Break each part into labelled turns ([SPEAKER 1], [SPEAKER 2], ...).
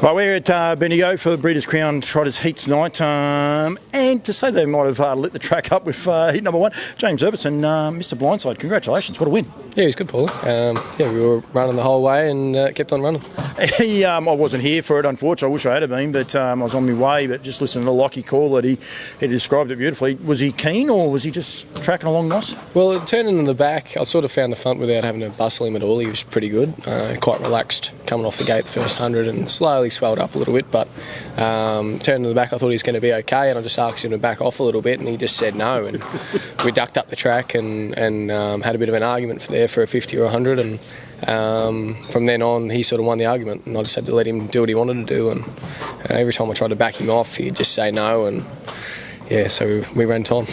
[SPEAKER 1] Well, we're at Bendigo for the Breeders' Crown Trotters Heats night, and to say they might have lit the track up with heat number one, James Herbertson, Mister Blindside. Congratulations, what a win!
[SPEAKER 2] Yeah, he was good, Paul. We were running the whole way and kept on running.
[SPEAKER 1] I wasn't here for it, unfortunately. I wish I had been, but I was on my way. But just listening to Lockie call it, he described it beautifully. Was he keen, or was he just tracking along nice?
[SPEAKER 2] Well, turning in the back, I sort of found the front without having to bustle him at all. He was pretty good, quite relaxed coming off the gate the first 100 and slowly swelled up a little bit. But turning in the back, I thought he was going to be okay, and I just asked him to back off a little bit, and he just said no. And we ducked up the track and had a bit of an argument for a 50 or 100, and from then on he sort of won the argument, and I just had to let him do what he wanted to do. And every time I tried to back him off, he'd just say no, and so we ran on.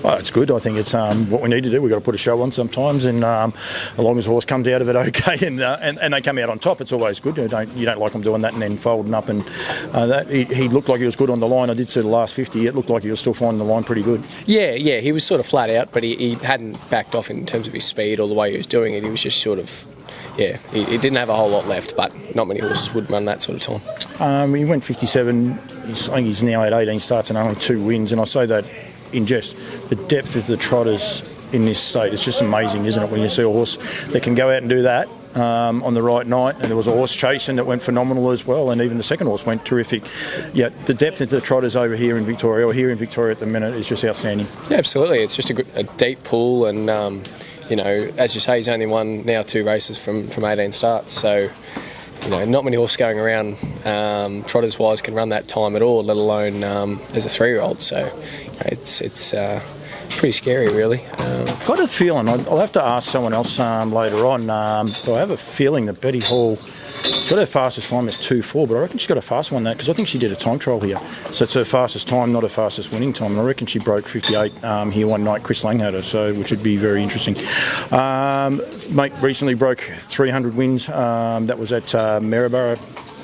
[SPEAKER 1] Well, it's good. I think it's what we need to do. We've got to put a show on sometimes, and as long as the horse comes out of it okay and they come out on top, it's always good. You don't like them doing that and then folding up. And he looked like he was good on the line. I did see the last 50. It looked like he was still finding the line pretty good. Yeah,
[SPEAKER 2] he was sort of flat out, but he hadn't backed off in terms of his speed or the way he was doing it. He was just sort of, he didn't have a whole lot left, but not many horses would run that sort of
[SPEAKER 1] time. He went 57. I think he's now at 18 starts and only 2 wins, and I say that in jest, the depth of the trotters in this state, it's just amazing, isn't it, when you see a horse that can go out and do that on the right night. And there was a horse chasing that went phenomenal as well, and even the second horse went terrific. Yeah, the depth of the trotters over here in Victoria, or here in Victoria at the minute, is just outstanding.
[SPEAKER 2] Yeah, absolutely. It's just a deep pool, and as you say, he's only won now 2 races from 18 starts, so not many horses going around trotters-wise can run that time at all, let alone as a 3-year-old. So it's pretty scary, really.
[SPEAKER 1] Got a feeling, I'll have to ask someone else later on, but I have a feeling that Betty Hall got her fastest time as 2:4, but I reckon she's got a faster one than that, because I think she did a time trial here. So it's her fastest time, not her fastest winning time. And I reckon she broke 58 here one night. Chris Lang had her, which would be very interesting. Mate recently broke 300 wins. That was at Maryborough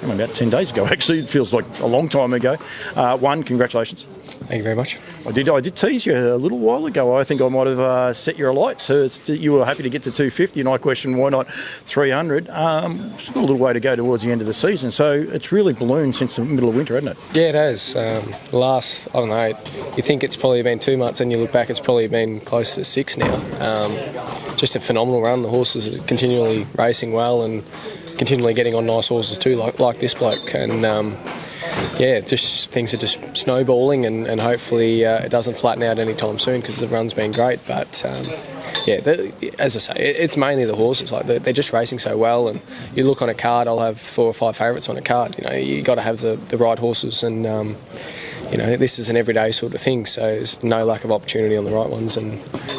[SPEAKER 1] about 10 days ago, actually. It feels like a long time ago. Congratulations.
[SPEAKER 2] Thank you very much.
[SPEAKER 1] I did tease you a little while ago. I think I might have set your alight you were happy to get to 250, and I questioned why not 300. Still a little way to go towards the end of the season, so it's really ballooned since the middle of winter, hasn't it?
[SPEAKER 2] Yeah, it has. Last, I don't know, you think it's probably been 2 months, and you look back, it's probably been close to 6 now. Just a phenomenal run. The horses are continually racing well and continually getting on nice horses too, like this bloke. And just things are just snowballing, and hopefully it doesn't flatten out anytime soon, because the run's been great. But as I say, it's mainly the horses. Like they're just racing so well, and you look on a card, I'll have 4 or 5 favourites on a card. You got to have the right horses, and this is an everyday sort of thing. So there's no lack of opportunity on the right ones, and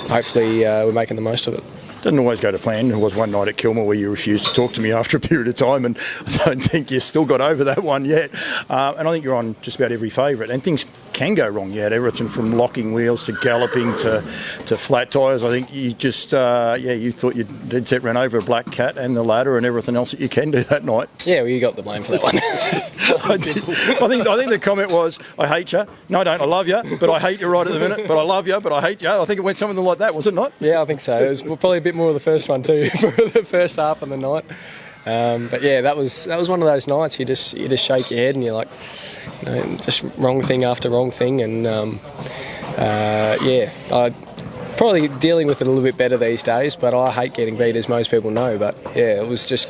[SPEAKER 2] hopefully we're making the most of it.
[SPEAKER 1] Doesn't always go to plan. There was one night at Kilmore where you refused to talk to me after a period of time, and I don't think you still got over that one yet. And I think you're on just about every favourite, and things can go wrong. You had everything from locking wheels to galloping to flat tyres. I think you just, you thought you did set run over a black cat and the ladder and everything else that you can do that night.
[SPEAKER 2] Yeah, well, you got the blame for that one.
[SPEAKER 1] I think the comment was, I hate you. No, I don't. I love you, but I hate you right at the minute. But I love you, but I hate you. I think it went something like that, was it not?
[SPEAKER 2] Yeah, I think so. It was probably a bit more of the first one too for the first half of the night. But yeah, that was one of those nights you just shake your head and you're like, just wrong thing after wrong thing. And I probably dealing with it a little bit better these days, but I hate getting beat, as most people know. But yeah, it was just,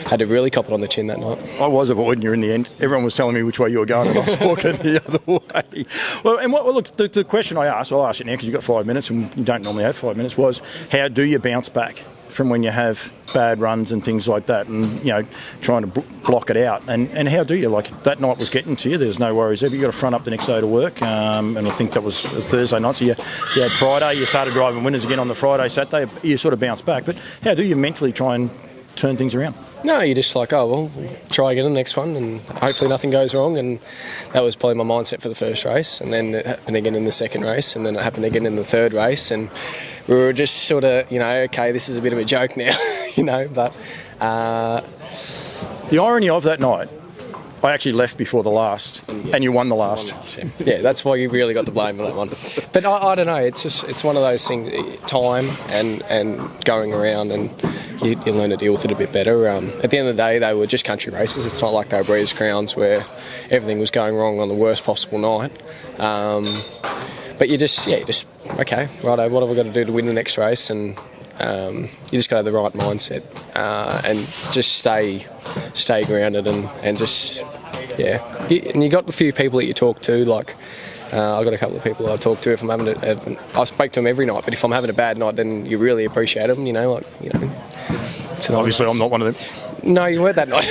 [SPEAKER 2] had to really cop it on the chin that night.
[SPEAKER 1] I was avoiding you in the end. Everyone was telling me which way you were going, and I was walking the other way. Well, and look, the question I asked, I'll ask it now because you've got 5 minutes and you don't normally have 5 minutes, was how do you bounce back from when you have bad runs and things like that, and trying to block it out, and how do you? Like that night was getting to you, there's no worries there, but you got to front up the next day to work, and I think that was a Thursday night, so you had Friday, you started driving winners again on the Friday, Saturday, you sort of bounce back. But how do you mentally try and turn things around?
[SPEAKER 2] No, you're just like, we'll try again the next one, and hopefully nothing goes wrong. And that was probably my mindset for the first race, and then it happened again in the second race, and then it happened again in the third race, and we were just sort of, okay, this is a bit of a joke now, but...
[SPEAKER 1] The irony of that night, I actually left before the last, and you won the last.
[SPEAKER 2] Yeah, that's why you really got the blame for that one. But I don't know. It's one of those things. Time and going around, and you learn to deal with it a bit better. At the end of the day, they were just country races. It's not like they were Breeders' Crowns where everything was going wrong on the worst possible night. But you just okay, righto. What have I got to do to win the next race? And you just got to have the right mindset and just stay grounded and just and you got a few people that you talk to, like I've got a couple of people I talk to if I'm I speak to them every night, but if I'm having a bad night, then you really appreciate them,
[SPEAKER 1] Obviously I'm not one of them.
[SPEAKER 2] No, you weren't that night.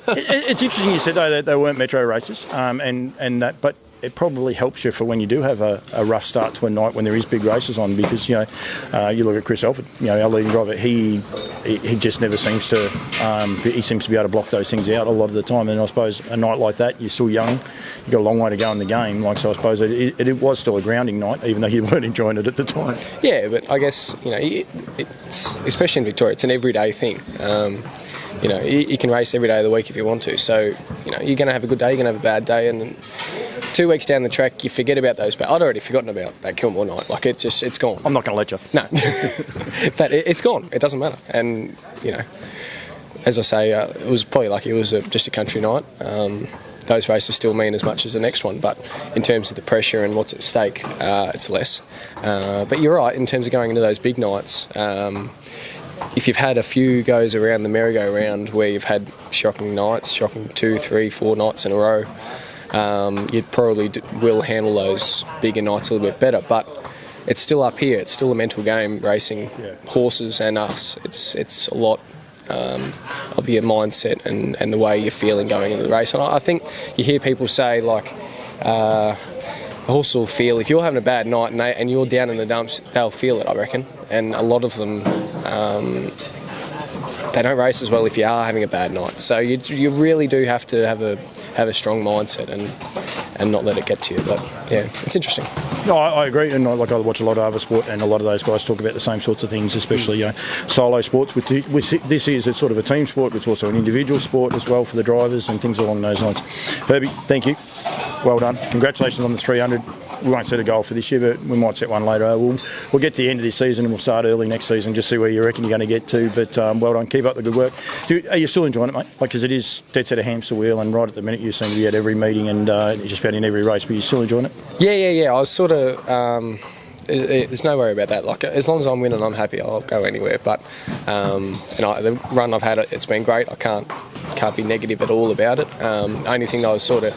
[SPEAKER 1] It's interesting you said though that they weren't metro races, but it probably helps you for when you do have a rough start to a night when there is big races on, because you look at Chris Elford, our leading driver, he just never seems to he seems to be able to block those things out a lot of the time. And I suppose a night like that, you're still young, you've got a long way to go in the game, so I suppose it was still a grounding night, even though you weren't enjoying it at the time.
[SPEAKER 2] Yeah, but I guess it's, especially in Victoria, it's an everyday thing. You can race every day of the week if you want to, so you're going to have a good day, you're going to have a bad day, and 2 weeks down the track you forget about those. But I'd already forgotten about that Kilmore night. Like it's gone.
[SPEAKER 1] I'm not going to let you.
[SPEAKER 2] No, but it's gone. It doesn't matter. And as I say, it was probably lucky. It was just a country night. Those races still mean as much as the next one, but in terms of the pressure and what's at stake, it's less. But you're right, in terms of going into those big nights, if you've had a few goes around the merry-go-round where you've had shocking nights, shocking 2, 3, 4 nights in a row, you probably will handle those bigger nights a little bit better. But it's still up here. It's still a mental game, racing horses and us. It's a lot of your mindset and the way you're feeling going into the race. And I think you hear people say, like, the horse will feel, if you're having a bad night and you're down in the dumps, they'll feel it, I reckon. And a lot of them, they don't race as well if you are having a bad night. So you really do have to have a strong mindset and not let it get to you. But yeah, it's interesting.
[SPEAKER 1] No, I agree, and I watch a lot of other sport, and a lot of those guys talk about the same sorts of things, especially solo sports. With this is it's sort of a team sport, but it's also an individual sport as well for the drivers and things along those lines. Herbie, thank you. Well done. Congratulations on the 300. We won't set a goal for this year, but we might set one later. We'll get to the end of this season and we'll start early next season, just see where you reckon you're going to get to. But well done. Keep up the good work. Are you still enjoying it, mate? Because it is dead set a hamster wheel, and right at the minute you seem to be at every meeting and just about in every race. But you're still enjoying it? Yeah.
[SPEAKER 2] I was sort of... there's no worry about that. Like, as long as I'm winning, I'm happy. I'll go anywhere. But the run I've had, it's been great. I can't be negative at all about it. Only thing I was sort of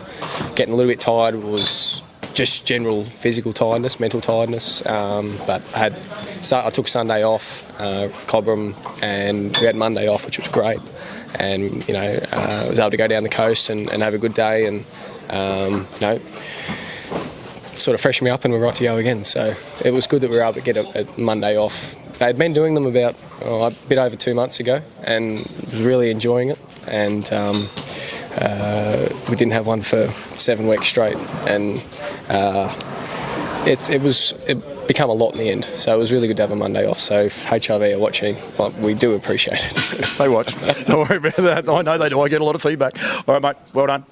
[SPEAKER 2] getting a little bit tired was just general physical tiredness, mental tiredness. But I took Sunday off, Cobram, and we had Monday off, which was great. And I was able to go down the coast and have a good day, and sort of freshen me up, and we're right to go again. So it was good that we were able to get a Monday off. They'd been doing them about a bit over 2 months ago, and was really enjoying it. And we didn't have one for 7 weeks straight, and it became a lot in the end. So it was really good to have a Monday off. So if HRV are watching, we do appreciate it.
[SPEAKER 1] They watch. Don't worry about that. I know they do. I get a lot of feedback. All right, mate. Well done.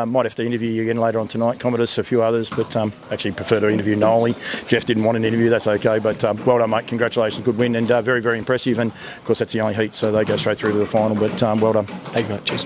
[SPEAKER 1] Might have to interview you again later on tonight. Commodus, a few others, but actually prefer to interview Nolly. Jeff didn't want an interview. That's okay. But well done, mate. Congratulations. Good win, and very, very impressive. And of course, that's the only heat, so they go straight through to the final. But well done.
[SPEAKER 2] Thank you, mate. Cheers.